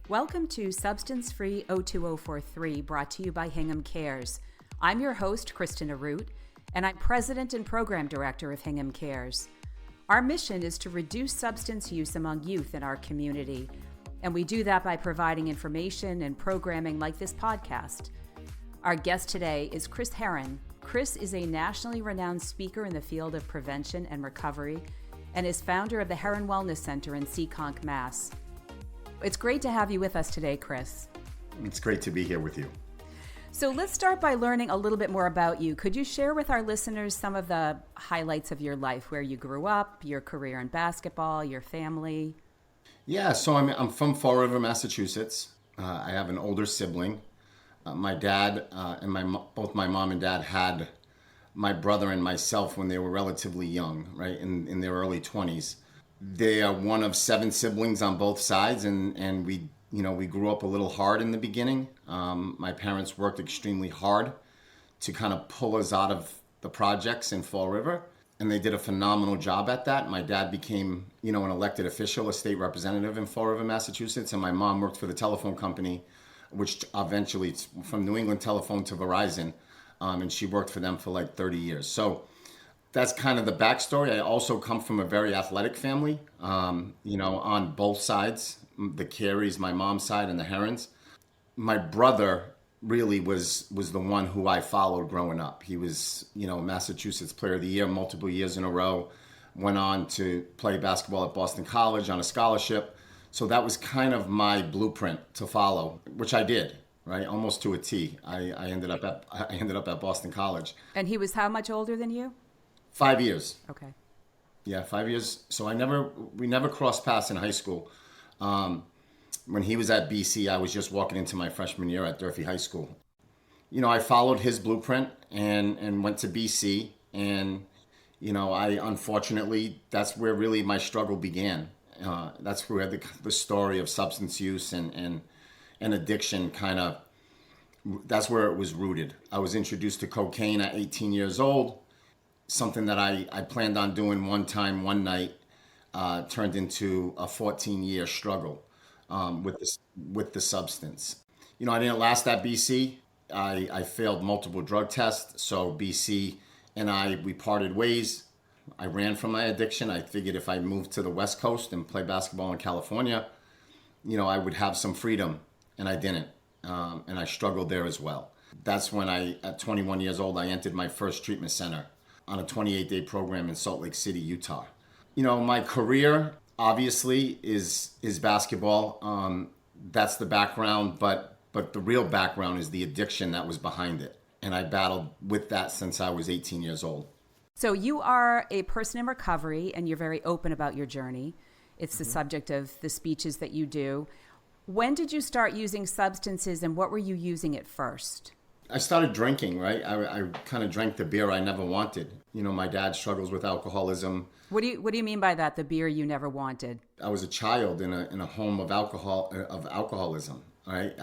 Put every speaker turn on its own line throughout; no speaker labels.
Welcome to Substance Free 02043, brought to you by Hingham Cares. I'm your host, Kristen Root, and I'm President and Program Director of Hingham Cares. Our mission is to reduce substance use among youth in our community, and we do that by providing information and programming like this podcast. Our guest today is Chris Herren. Chris is a nationally renowned speaker in the field of prevention and recovery and is founder of the Herren Wellness Center in Seekonk, Mass. It's great to have you with us today, Chris.
It's great to be here with you.
So let's start by learning a little bit more about you. Could you share with our listeners some of the highlights of your life, where you grew up, your career in basketball, your family?
Yeah, so I'm from Fall River, Massachusetts. I have an older sibling. My dad and both my mom and dad had my brother and myself when they were relatively young, right, in their early 20s. They are one of 7 siblings on both sides, and we grew up a little hard in the beginning. My parents worked extremely hard to kind of pull us out of the projects in Fall River, and they did a phenomenal job at that. My dad became, an elected official, a state representative in Fall River, Massachusetts, and my mom worked for the telephone company, which eventually, from New England Telephone to Verizon, and she worked for them for like 30 years. So that's kind of the backstory. I also come from a very athletic family, on both sides, the Careys, my mom's side, and the Herrens. My brother really was the one who I followed growing up. He was, Massachusetts Player of the Year multiple years in a row, went on to play basketball at Boston College on a scholarship. So that was kind of my blueprint to follow, which I did, right? Almost to a T. I ended up at Boston College.
And he was how much older than you?
5 years.
Okay.
Yeah, 5 years. So we never crossed paths in high school. When he was at BC, I was just walking into my freshman year at Durfee High School. I followed his blueprint and went to BC, and unfortunately, that's where really my struggle began. That's where the story of substance use and addiction that's where it was rooted. I was introduced to cocaine at 18 years old. Something that I planned on doing one time, one night, turned into a 14-year struggle with the substance. I didn't last at BC. I failed multiple drug tests, so BC and we parted ways. I ran from my addiction. I figured if I moved to the West Coast and play basketball in California, I would have some freedom, and I didn't. And I struggled there as well. That's when at 21 years old, I entered my first treatment center on a 28-day program in Salt Lake City, Utah. My career obviously is basketball. That's the background, but the real background is the addiction that was behind it. And I battled with that since I was 18 years old.
So you are a person in recovery, and you're very open about your journey. It's the subject of the speeches that you do. When did you start using substances, and what were you using at first?
I started drinking, right? I kind of drank the beer I never wanted. My dad struggles with alcoholism.
What do you mean by that? The beer you never wanted?
I was a child in a home of alcoholism. Right?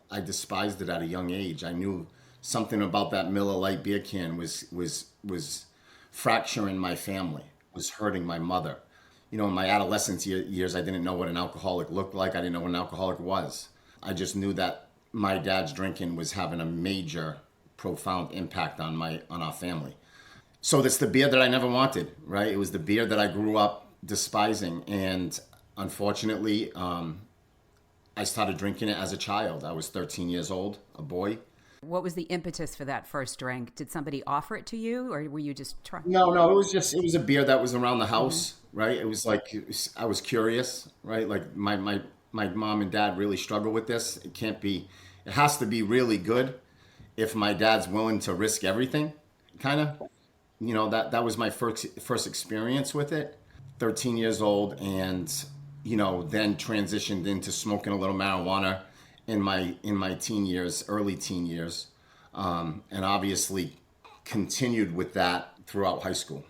I despised it at a young age. I knew something about that Miller Lite beer can was fracturing my family, was hurting my mother. In my adolescence years, I didn't know what an alcoholic looked like. I didn't know what an alcoholic was. I just knew that my dad's drinking was having a major, profound impact on our family. So that's the beer that I never wanted, right? It was the beer that I grew up despising. And unfortunately, I started drinking it as a child. I was 13 years old, a boy.
What was the impetus for that first drink? Did somebody offer it to you, or were you just trying?
No, it was a beer that was around the house, right? It was like, I was curious, right? Like my mom and dad really struggle with this. It has to be really good if my dad's willing to risk everything, kind of. That was my first experience with it. 13 years old, and then transitioned into smoking a little marijuana in my early teen years, and obviously continued with that throughout high school.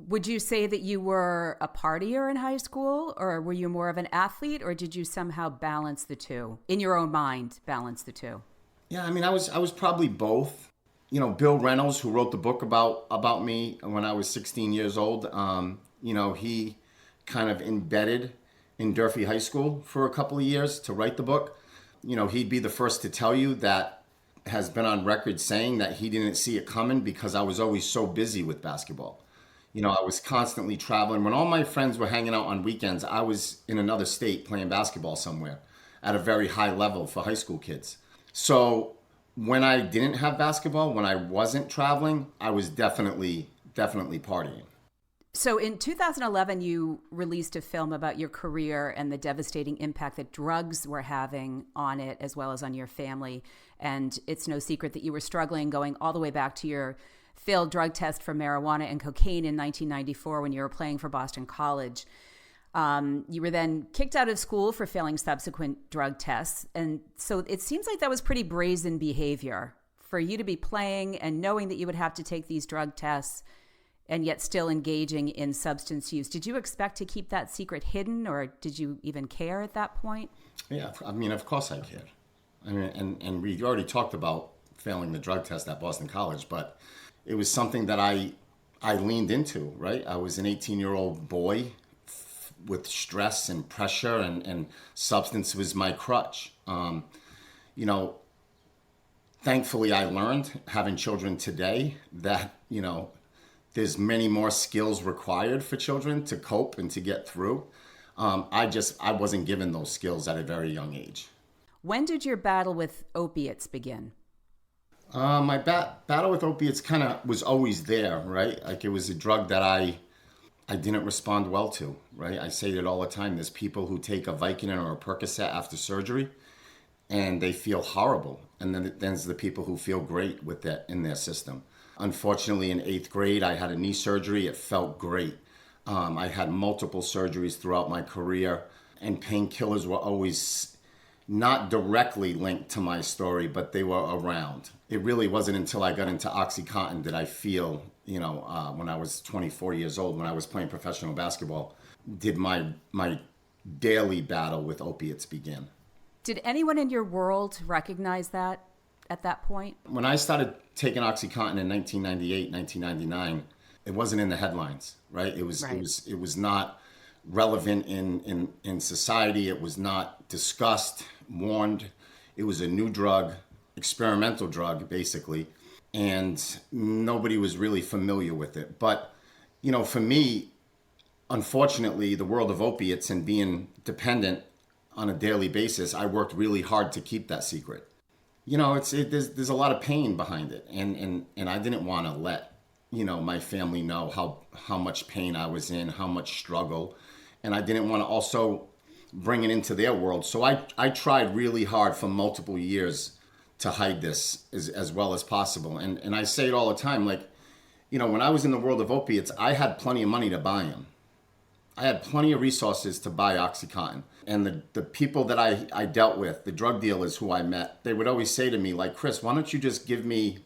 Would you say that you were a partier in high school, or were you more of an athlete, or did you somehow balance the two in your own mind? Balance the two.
Yeah, I was probably both. Bill Reynolds, who wrote the book about me when I was 16 years old, he kind of embedded in Durfee High School for a couple of years to write the book. He'd be the first to tell you that has been on record saying that he didn't see it coming because I was always so busy with basketball. I was constantly traveling. When all my friends were hanging out on weekends, I was in another state playing basketball somewhere at a very high level for high school kids. So when I didn't have basketball, when I wasn't traveling, I was definitely partying.
So in 2011, you released a film about your career and the devastating impact that drugs were having on it, as well as on your family. And it's no secret that you were struggling going all the way back to your failed drug test for marijuana and cocaine in 1994 when you were playing for Boston College. You were then kicked out of school for failing subsequent drug tests. And so it seems like that was pretty brazen behavior for you to be playing and knowing that you would have to take these drug tests and yet still engaging in substance use. Did you expect to keep that secret hidden, or did you even care at that point?
Yeah, of course I cared. And we already talked about failing the drug test at Boston College, but it was something that I leaned into, right? I was an 18-year-old boy with stress and pressure, and substance was my crutch. Thankfully I learned, having children today, that, there's many more skills required for children to cope and to get through. I wasn't given those skills at a very young age.
When did your battle with opiates begin?
My battle with opiates kind of was always there, right? Like, it was a drug that I didn't respond well to, right? I say it all the time. There's people who take a Vicodin or a Percocet after surgery and they feel horrible. And then there's the people who feel great with that in their system. Unfortunately, in 8th grade, I had a knee surgery. It felt great. I had multiple surgeries throughout my career, and painkillers were always not directly linked to my story, but they were around. It really wasn't until I got into OxyContin that I feel, when I was 24 years old, when I was playing professional basketball, did my daily battle with opiates begin.
Did anyone in your world recognize that at that point?
When I started taking OxyContin in 1998, 1999, it wasn't in the headlines, right? It was not relevant in society. It was not discussed, warned. It was a new drug, experimental drug, basically, and nobody was really familiar with it. But, for me, unfortunately, the world of opiates and being dependent on a daily basis, I worked really hard to keep that secret. There's a lot of pain behind it, and I didn't want to let my family know how much pain I was in, how much struggle, and I didn't want to also bring it into their world. So I tried really hard for multiple years to hide this as well as possible. And I say it all the time, when I was in the world of opiates, I had plenty of money to buy them. I had plenty of resources to buy OxyContin. And the people that I dealt with, the drug dealers who I met, they would always say to me, Chris, why don't you just give me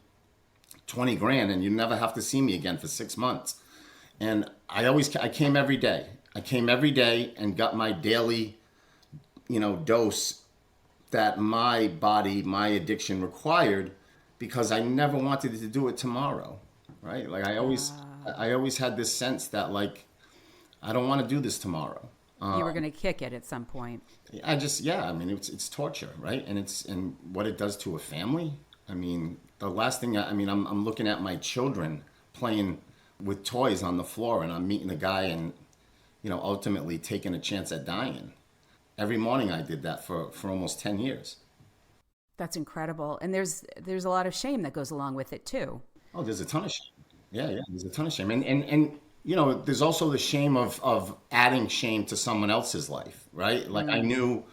20 grand and you never have to see me again for 6 months? And I came every day. I came every day and got my daily, dose that my body, my addiction required, because I never wanted to do it tomorrow, right? I always had this sense that I don't want to do this tomorrow.
You were going to kick it at some point.
It's torture, right? And what it does to a family. The last thing, I'm looking at my children playing with toys on the floor, and I'm meeting a guy and, ultimately taking a chance at dying. Every morning I did that for almost 10 years.
That's incredible. And there's a lot of shame that goes along with it too.
Oh, there's a ton of shame. Yeah, there's a ton of shame. And there's also the shame of adding shame to someone else's life, right? I knew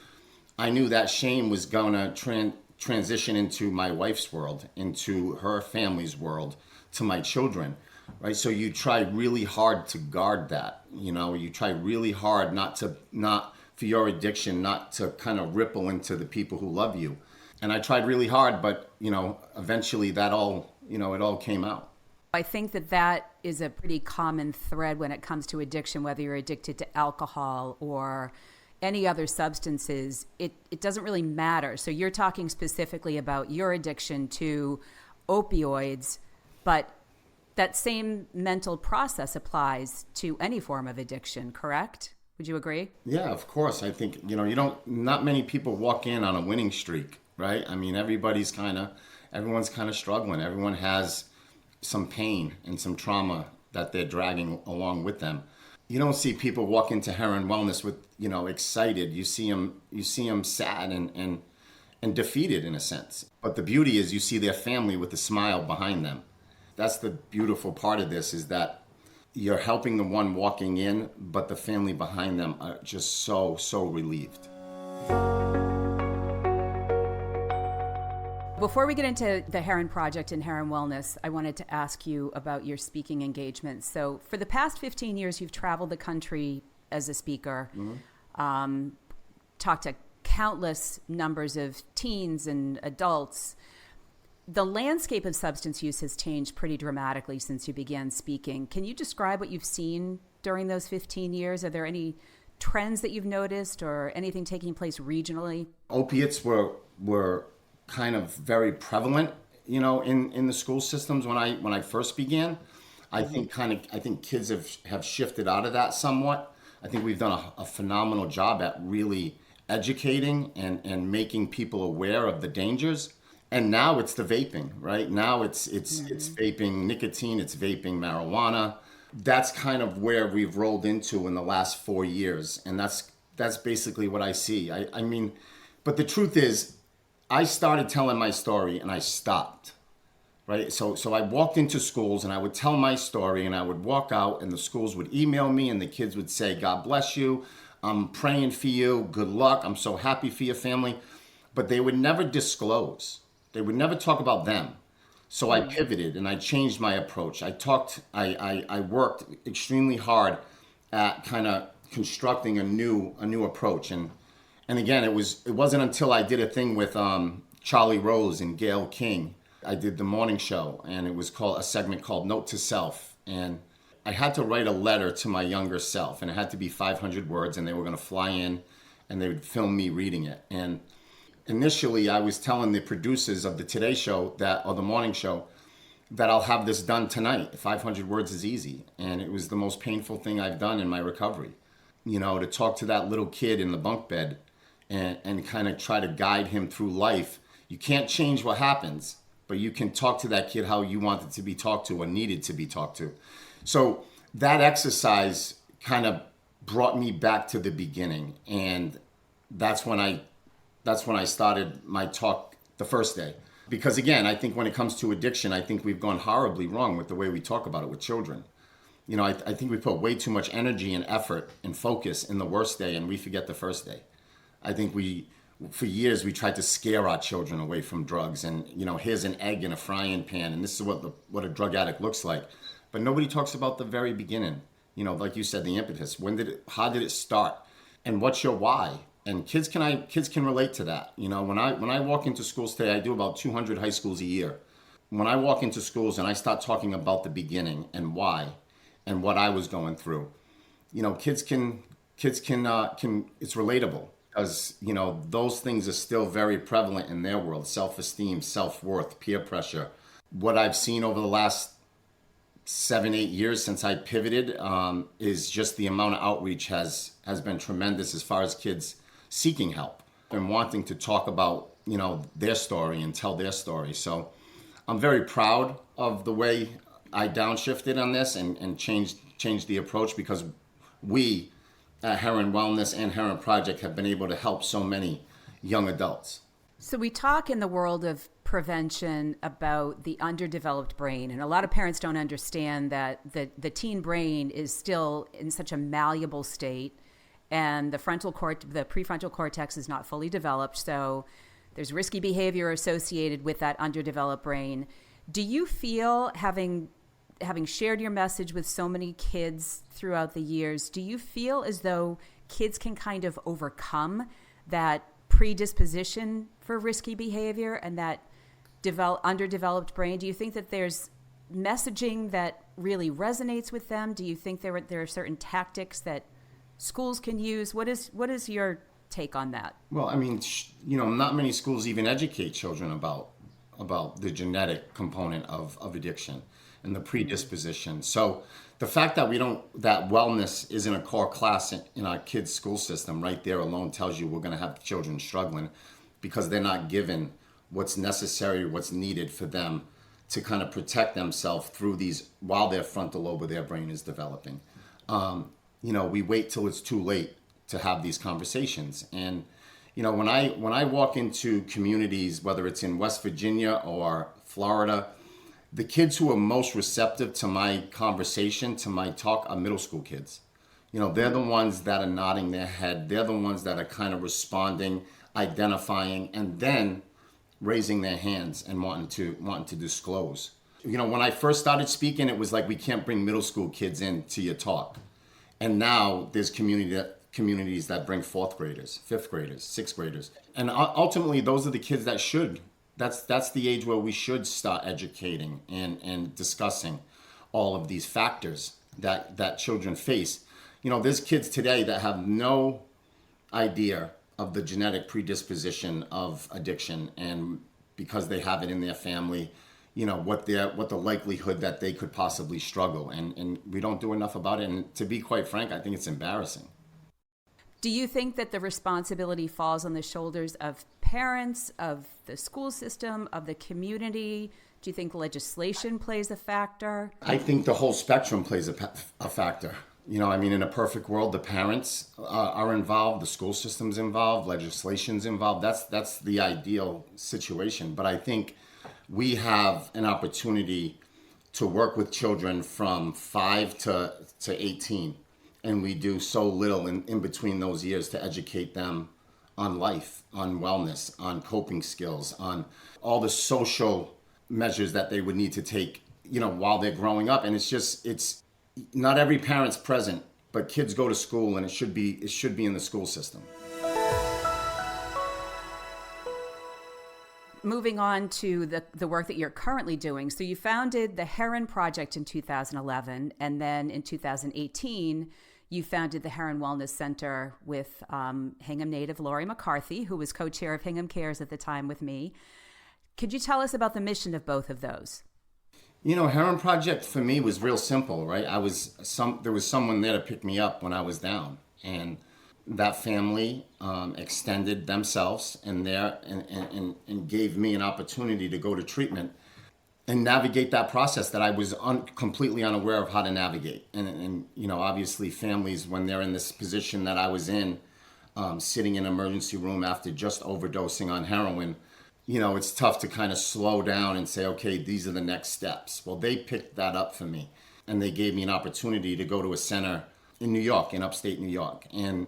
that shame was going to transition into my wife's world, into her family's world, to my children, right? So you try really hard to guard that. You try really hard not for your addiction, not to kind of ripple into the people who love you. And I tried really hard, but, eventually that all, it all came out.
I think that is a pretty common thread when it comes to addiction, whether you're addicted to alcohol or any other substances. It doesn't really matter. So you're talking specifically about your addiction to opioids, but that same mental process applies to any form of addiction, correct? Would you agree?
Yeah, of course. I think, not many people walk in on a winning streak, right? I mean, everyone's kind of struggling. Everyone has some pain and some trauma that they're dragging along with them. You don't see people walk into Herren Wellness with, excited. You see them sad and defeated in a sense. But the beauty is you see their family with a smile behind them. That's the beautiful part of this, is that you're helping the one walking in, but the family behind them are just so, so relieved.
Before we get into the Herren Project and Herren Wellness, I wanted to ask you about your speaking engagements. So for the past 15 years, you've traveled the country as a speaker, talked to countless numbers of teens and adults. The landscape of substance use has changed pretty dramatically since you began speaking. Can you describe what you've seen during those 15 years? Are there any trends that you've noticed or anything taking place regionally?
Opiates were kind of very prevalent, in the school systems when I first began. I think kids have shifted out of that somewhat. I think we've done a phenomenal job at really educating and making people aware of the dangers. And now it's the vaping, right? Now it's vaping nicotine, it's vaping marijuana. That's kind of where we've rolled into in the last 4 years. And that's basically what I see. I mean, but the truth is, I started telling my story and I stopped, right? So I walked into schools and I would tell my story and I would walk out and the schools would email me and the kids would say, God bless you, I'm praying for you, good luck, I'm so happy for your family. But they would never disclose. They would never talk about them. So I pivoted and I changed my approach. I worked extremely hard at kind of constructing a new approach. And again, it wasn't until I did a thing with Charlie Rose and Gayle King. I did the morning show and it was called a segment called Note to Self. And I had to write a letter to my younger self and it had to be 500 words and they were going to fly in and they would film me reading it. And initially, I was telling the producers of the Today Show or the morning show that I'll have this done tonight. 500 words is easy. And it was the most painful thing I've done in my recovery. To talk to that little kid in the bunk bed and kind of try to guide him through life. You can't change what happens, but you can talk to that kid how you wanted to be talked to or needed to be talked to. So that exercise kind of brought me back to the beginning. And that's when I started my talk the first day. Because again, I think when it comes to addiction, I think we've gone horribly wrong with the way we talk about it with children. I think we put way too much energy and effort and focus in the worst day and we forget the first day. I think for years, we tried to scare our children away from drugs and, here's an egg in a frying pan and this is what a drug addict looks like. But nobody talks about the very beginning. Like you said, the impetus. How did it start? And what's your why? And kids can relate to that. When I walk into schools today, I do about 200 high schools a year. When I walk into schools and I start talking about the beginning and why and what I was going through, kids can it's relatable because, those things are still very prevalent in their world. Self-esteem, self-worth, peer pressure. What I've seen over the last 7-8 years since I pivoted is just the amount of outreach has been tremendous as far as kids seeking help and wanting to talk about, their story and tell their story. So I'm very proud of the way I downshifted on this and changed the approach because we at Herren Wellness and Herren Project have been able to help so many young adults.
So we talk in the world of prevention about the underdeveloped brain, and a lot of parents don't understand that the teen brain is still in such a malleable state, and the prefrontal cortex is not fully developed, so there's risky behavior associated with that underdeveloped brain. Do you feel, having shared your message with so many kids throughout the years, do you feel as though kids can kind of overcome that predisposition for risky behavior and that underdeveloped brain? Do you think that there's messaging that really resonates with them? Do you think there are certain tactics that schools can use? What is your take on that?
Well, I mean, not many schools even educate children about the genetic component of addiction. and the predisposition. So the fact that that wellness isn't a core class in our kids' school system right there alone tells you we're going to have children struggling because they're not given what's necessary, what's needed for them to kind of protect themselves through these while their frontal lobe of their brain is developing. We wait till it's too late to have these conversations. And, when I walk into communities, whether it's in West Virginia or Florida, the kids who are most receptive to my conversation, to my talk, are middle school kids. They're the ones that are nodding their head. They're the ones that are kind of responding, identifying, and then raising their hands and wanting to disclose. When I first started speaking, it was like, we can't bring middle school kids into your talk. And now there's communities that bring fourth graders, fifth graders, sixth graders. And ultimately, those are the kids that should. That's the age where we should start educating and discussing all of these factors that children face. There's kids today that have no idea of the genetic predisposition of addiction, and because they have it in their family, what the likelihood that they could possibly struggle, and we don't do enough about it. And to be quite frank, I think it's embarrassing.
Do you think that the responsibility falls on the shoulders of parents, of the school system, of the community? Do you think legislation plays a factor? I
think the whole spectrum plays a factor. In a perfect world, the parents are involved, the school system's involved, legislation's involved. That's the ideal situation. But I think we have an opportunity to work with children from 5 to 18. And we do so little in between those years to educate them on life, on wellness, on coping skills, on all the social measures that they would need to take, while they're growing up. And it's not every parent's present, but kids go to school, and it should be in the school system.
Moving on to the work that you're currently doing. So you founded the Herren Project in 2011, and then in 2018, you founded the Herren Wellness Center with Hingham native Lori McCarthy, who was co-chair of Hingham Cares at the time with me. Could you tell us about the mission of both of those?
Herren Project for me was real simple, right? There was someone there to pick me up when I was down, and that family extended themselves and gave me an opportunity to go to treatment and navigate that process that I was completely unaware of how to navigate. And obviously families, when they're in this position that I was in, sitting in an emergency room after just overdosing on heroin, it's tough to kind of slow down and say, okay, these are the next steps. Well, they picked that up for me, and they gave me an opportunity to go to a center in New York, in upstate New York. And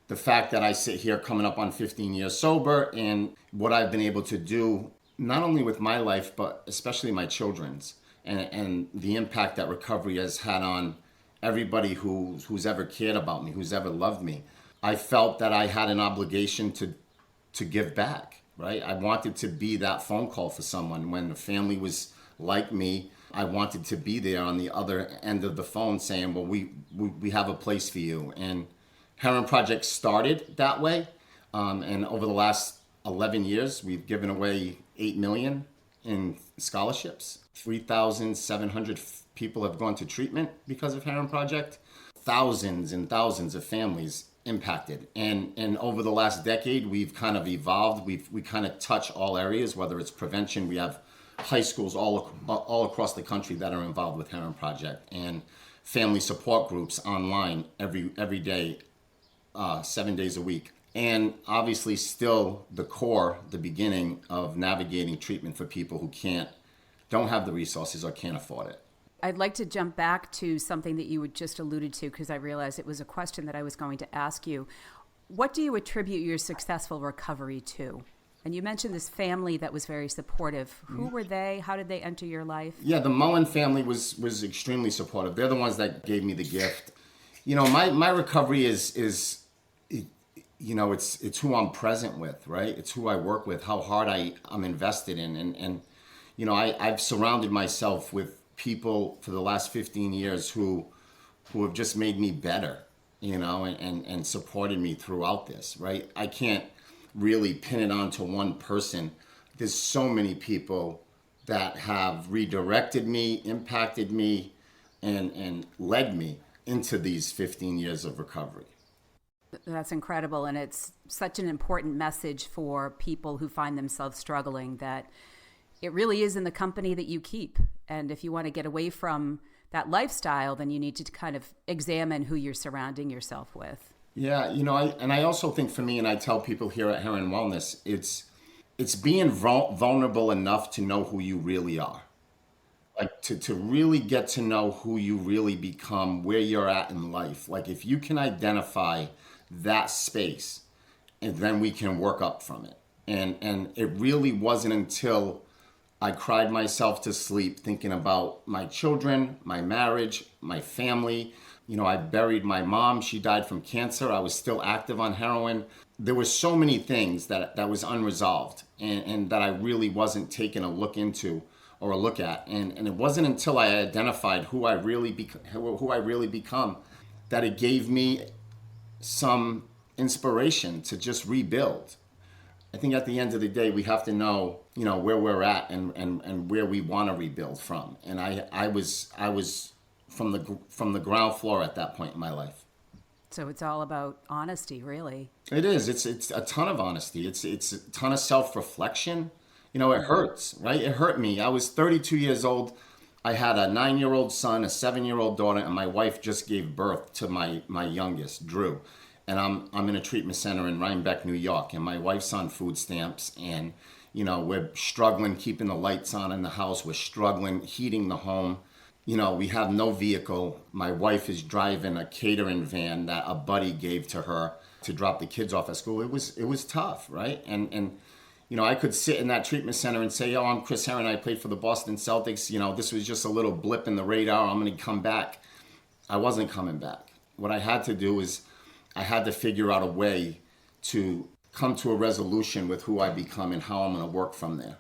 the fact that I sit here coming up on 15 years sober, and what I've been able to do, not only with my life, but especially my children's, and the impact that recovery has had on everybody who's ever cared about me, who's ever loved me. I felt that I had an obligation to give back, right? I wanted to be that phone call for someone when the family was like me. I wanted to be there on the other end of the phone saying, well, we have a place for you. And Herren Project started that way. And over the last 11 years, we've given away $8 million in scholarships. 3,700 people have gone to treatment because of Herren Project. Thousands and thousands of families impacted. And over the last decade, we've kind of evolved. We kind of touch all areas, whether it's prevention. We have high schools all across the country that are involved with Herren Project, and family support groups online every day, 7 days a week. And obviously still the core, the beginning of navigating treatment for people who don't have the resources or can't afford it.
I'd like to jump back to something that you had just alluded to, because I realized it was a question that I was going to ask you. What do you attribute your successful recovery to? And you mentioned this family that was very supportive. Who were they? How did they enter your life?
Yeah, the Mullen family was extremely supportive. They're the ones that gave me the gift. My recovery is it's who I'm present with, right? It's who I work with, how hard I'm invested in. And I've surrounded myself with people for the last 15 years who have just made me better, and supported me throughout this, right? I can't really pin it on to one person. There's so many people that have redirected me, impacted me, and led me into these 15 years of recovery.
That's incredible. And it's such an important message for people who find themselves struggling that it really is in the company that you keep. And if you want to get away from that lifestyle, then you need to kind of examine who you're surrounding yourself with.
Yeah, I also think for me, and I tell people here at Herren Wellness, it's being vulnerable enough to know who you really are. Like to really get to know who you really become, where you're at in life. Like if you can identify that space, and then we can work up from it. And it really wasn't until I cried myself to sleep thinking about my children, my marriage, my family. I buried my mom. She died from cancer. I was still active on heroin. There were so many things that was unresolved and that I really wasn't taking a look into or a look at. And it wasn't until I identified who I really become that it gave me some inspiration to just rebuild. I think at the end of the day, we have to know, where we're at and where we want to rebuild from. And I was from the ground floor at that point in my life.
So it's all about honesty, really.
It is. It's a ton of honesty. It's a ton of self-reflection. It hurts, right? It hurt me. I was 32 years old. I had a 9-year-old son, a 7-year-old daughter, and my wife just gave birth to my youngest, Drew. And I'm in a treatment center in Rhinebeck, New York, and my wife's on food stamps, and we're struggling keeping the lights on in the house. We're struggling heating the home. We have no vehicle. My wife is driving a catering van that a buddy gave to her to drop the kids off at school. It was tough, right? And I could sit in that treatment center and say, I'm Chris Herren. I played for the Boston Celtics. This was just a little blip in the radar. I'm going to come back. I wasn't coming back. What I had to do is I had to figure out a way to come to a resolution with who I become and how I'm going to work from there.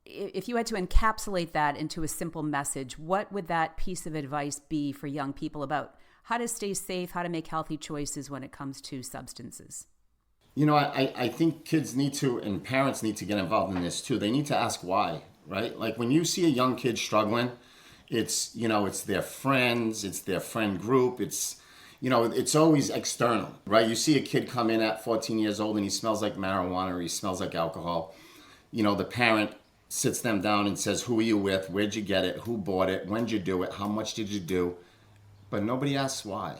If you had to encapsulate that into a simple message, what would that piece of advice be for young people about how to stay safe, how to make healthy choices when it comes to substances?
I think kids need to, and parents need to get involved in this too. They need to ask why, right? Like when you see a young kid struggling, it's their friends, it's their friend group, it's always external, right? You see a kid come in at 14 years old and he smells like marijuana or he smells like alcohol. The parent sits them down and says, who are you with? Where'd you get it? Who bought it? When'd you do it? How much did you do? But nobody asks why.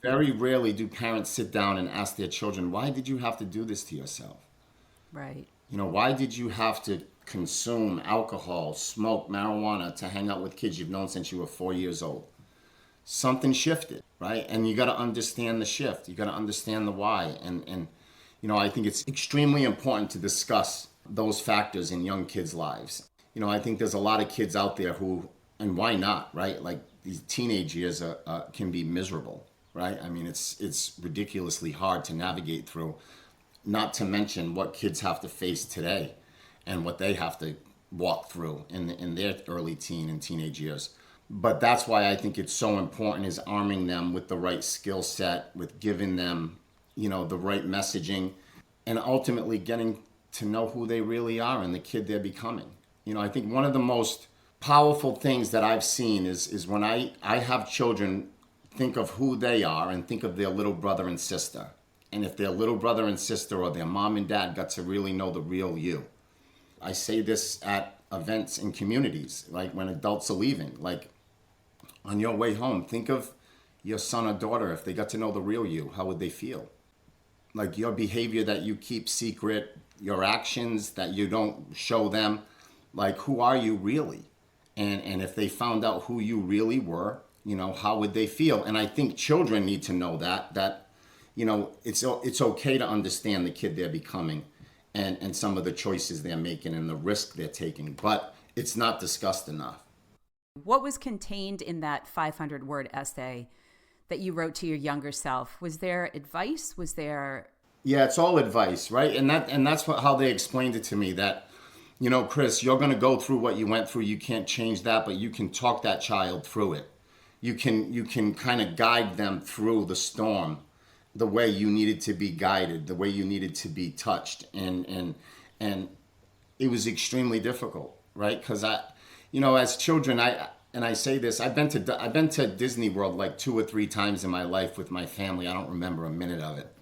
Very rarely do parents sit down and ask their children, why did you have to do this to yourself?
Right.
Why did you have to consume alcohol, smoke marijuana to hang out with kids you've known since you were 4 years old? Something shifted, right? And you got to understand the shift. You got to understand the why. And I think it's extremely important to discuss those factors in young kids' lives. I think there's a lot of kids out there who, and why not, right? Like these teenage years can be miserable, right? I mean, it's ridiculously hard to navigate through, not to mention what kids have to face today and what they have to walk through in their early teen and teenage years. But that's why I think it's so important is arming them with the right skill set, with giving them, the right messaging, and ultimately getting to know who they really are and the kid they're becoming. I think one of the most powerful things that I've seen is when I have children think of who they are and think of their little brother and sister. And if their little brother and sister or their mom and dad got to really know the real you. I say this at events in communities, like when adults are leaving, like on your way home, think of your son or daughter. If they got to know the real you, how would they feel? Like your behavior that you keep secret, your actions that you don't show them, like who are you really? And if they found out who you really were, how would they feel? And I think children need to know that it's okay to understand the kid they're becoming and some of the choices they're making and the risk they're taking, but it's not discussed enough.
What was contained in that 500-word essay that you wrote to your younger self? Was there advice? Was there...
Yeah, it's all advice, right? And that's how they explained it to me, that, Chris, you're going to go through what you went through. You can't change that, but you can talk that child through it. You can kind of guide them through the storm the way you needed to be guided, the way you needed to be touched. And it was extremely difficult, right? Because as children, I say this, I've been to Disney World like 2 or 3 times in my life with my family. I don't remember a minute of it.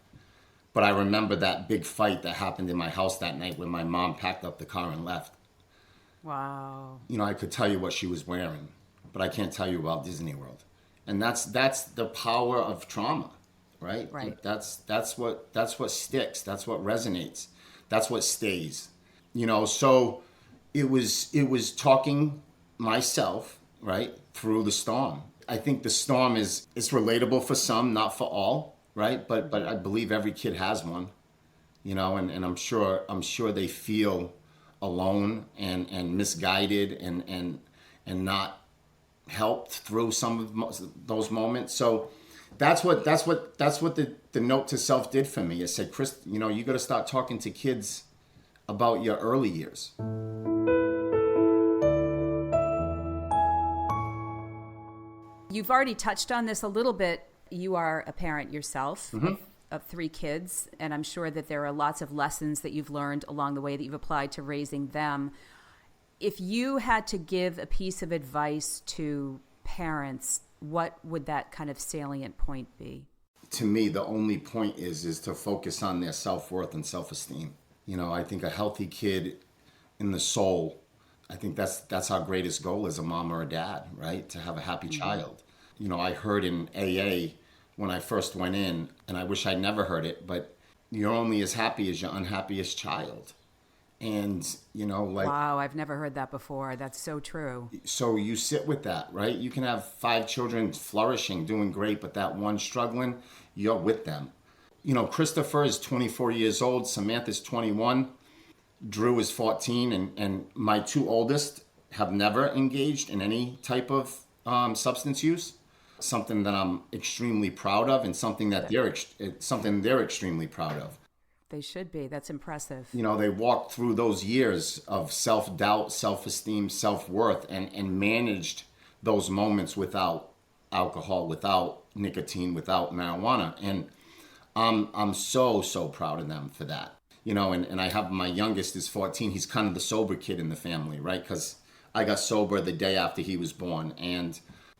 But I remember that big fight that happened in my house that night when my mom packed up the car and left.
Wow.
I could tell you what she was wearing, but I can't tell you about Disney World. And that's the power of trauma, right?
Right.
That's what sticks. That's what resonates. That's what stays. So it was talking myself, right, through the storm. I think the storm is relatable for some, not for all, right? But I believe every kid has one, and I'm sure they feel alone and misguided and not helped through some of those moments. So that's what the note to self did for me. It said, Chris, you got to start talking to kids about your early years.
You've already touched on this a little bit. You are a parent yourself of 3 kids, and I'm sure that there are lots of lessons that you've learned along the way that you've applied to raising them. If you had to give a piece of advice to parents, what would that kind of salient point be?
To me, the only point is to focus on their self-worth and self-esteem. I think a healthy kid in the soul, I think that's our greatest goal as a mom or a dad, right? To have a happy child. I heard in AA when I first went in, and I wish I'd never heard it, but you're only as happy as your unhappiest child. And,
Wow, I've never heard that before. That's so true.
So you sit with that, right? You can have 5 children flourishing, doing great, but that one struggling, you're with them. Christopher is 24 years old. Samantha's 21. Drew is 14. And my 2 oldest have never engaged in any type of substance use. Something that I'm extremely proud of, and something that they're extremely proud of.
They should be. That's impressive.
They walked through those years of self-doubt, self-esteem, self-worth, and managed those moments without alcohol, without nicotine, without marijuana. And I'm so proud of them for that. And I have my youngest is 14. He's kind of the sober kid in the family, right? Because I got sober the day after he was born. And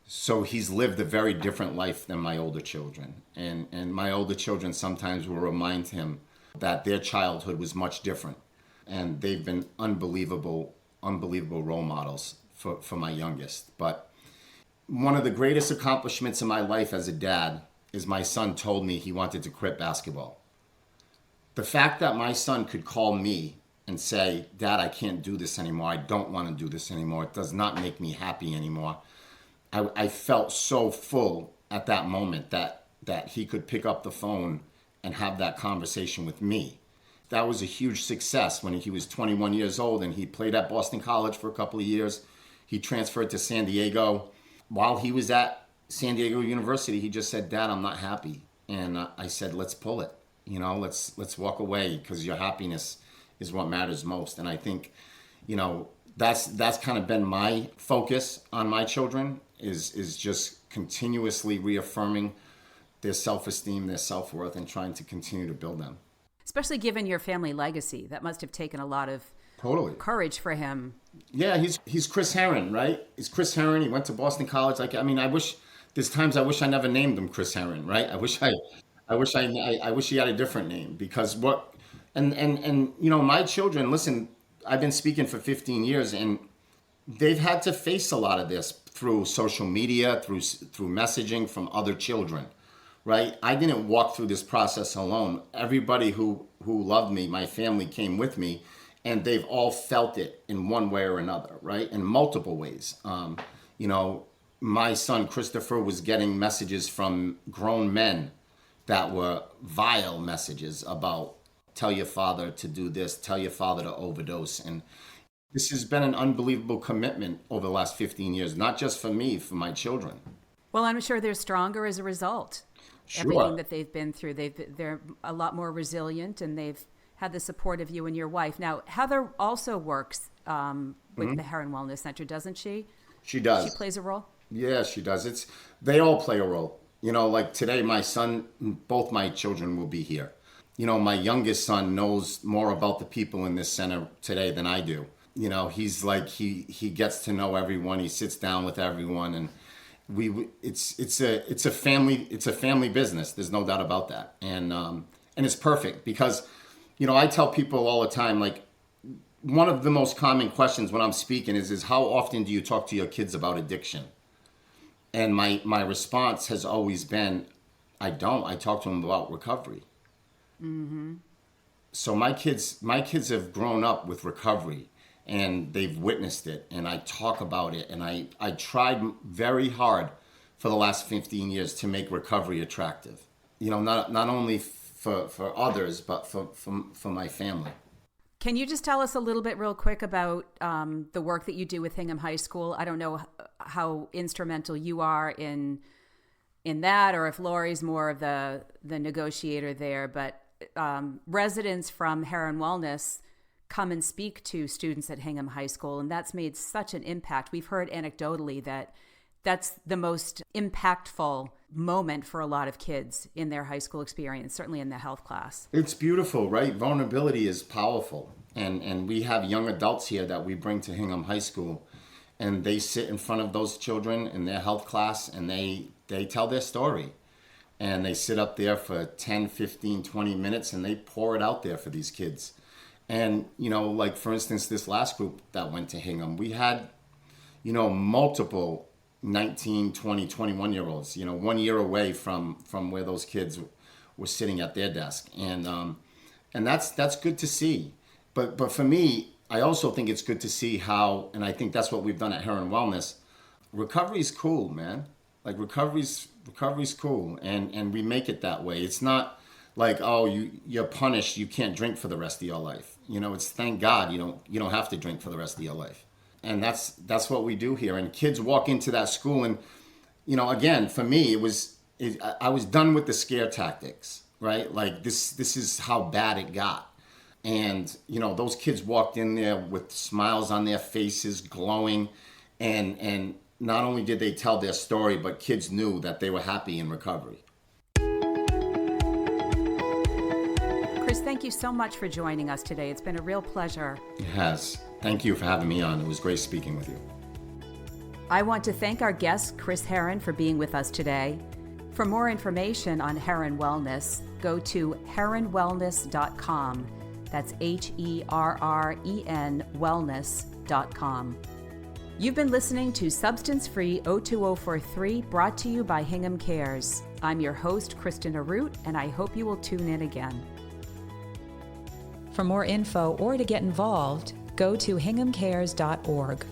so he's lived a very different life than my older children. And my older children sometimes will remind him that their childhood was much different. And they've been unbelievable role models for my youngest. But one of the greatest accomplishments in my life as a dad is my son told me he wanted to quit basketball. The fact that my son could call me and say, Dad, I can't do this anymore. I don't want to do this anymore. It does not make me happy anymore. I felt so full at that moment that he could pick up the phone and have that conversation with me. That was a huge success when he was 21 years old, and he played at Boston College for a couple of years. He transferred to San Diego. While he was at San Diego University, he just said, Dad, I'm not happy. And I said, let's pull it. Let's walk away, because your happiness is what matters most. And I think, that's kind of been my focus on my children is just continuously reaffirming their self-esteem, their self-worth, and trying to continue to build them.
Especially given your family legacy. That must have taken a lot of courage for him.
Yeah, he's Chris Herren, right? He's Chris Herren. He went to Boston College. There's times I wish I never named him Chris Herren, right? I wish he had a different name, because my children, listen, I've been speaking for 15 years, and they've had to face a lot of this through social media, through messaging from other children, right? I didn't walk through this process alone. Everybody who loved me, my family, came with me, and they've all felt it in one way or another, right? In multiple ways. My son Christopher was getting messages from grown men that were vile messages about, tell your father to do this, tell your father to overdose. And this has been an unbelievable commitment over the last 15 years, not just for me, for my children.
Well, I'm sure they're stronger as a result.
Sure.
Everything that they've been through, they're a lot more resilient, and they've had the support of you and your wife. Now, Heather also works with the Herren Wellness Center, doesn't she?
She does.
She plays a role?
Yeah, she does. They all play a role. Like today, my son, both my children will be here. My youngest son knows more about the people in this center today than I do. He's like, he gets to know everyone. He sits down with everyone, and it's a family business. There's no doubt about that. And it's perfect because, I tell people all the time, like, one of the most common questions when I'm speaking is how often do you talk to your kids about addiction? And my response has always been, I don't. I talk to them about recovery. Mm-hmm. So my kids have grown up with recovery, and they've witnessed it, and I talk about it, and I tried very hard for the last 15 years to make recovery attractive. Not only for others, but for my family.
Can you just tell us a little bit real quick about the work that you do with Hingham High School? I don't know how instrumental you are in that, or if Lori's more of the negotiator there, but residents from Herren Wellness come and speak to students at Hingham High School, and that's made such an impact. We've heard anecdotally that that's the most impactful moment for a lot of kids in their high school experience, certainly in the health class.
It's beautiful, right? Vulnerability is powerful. And we have young adults here that we bring to Hingham High School, and they sit in front of those children in their health class, and they tell their story. And they sit up there for 10, 15, 20 minutes, and they pour it out there for these kids. And, like, for instance, this last group that went to Hingham, we had, multiple 19, 20, 21-year-olds, 1 year away from where those kids were sitting at their desk. And that's good to see. But for me, I also think it's good to see how, and I think that's what we've done at Herren Wellness, recovery's cool, man. Like, recovery's cool, and we make it that way. It's not like, oh, you're punished, you can't drink for the rest of your life. It's thank God you don't have to drink for the rest of your life. And that's what we do here. And kids walk into that school, and again, for me, I was done with the scare tactics, right? Like, this is how bad it got. And those kids walked in there with smiles on their faces, glowing, and not only did they tell their story, but kids knew that they were happy in recovery.
Chris, thank you so much for joining us today. It's been a real pleasure.
It has. Thank you for having me on. It was great speaking with you.
I want to thank our guest, Chris Herren, for being with us today. For more information on Herren Wellness, go to herrenwellness.com. That's HERREN wellness.com. You've been listening to Substance Free 02043, brought to you by Hingham Cares. I'm your host, Kristen Arute, and I hope you will tune in again. For more info or to get involved, go to hinghamcares.org.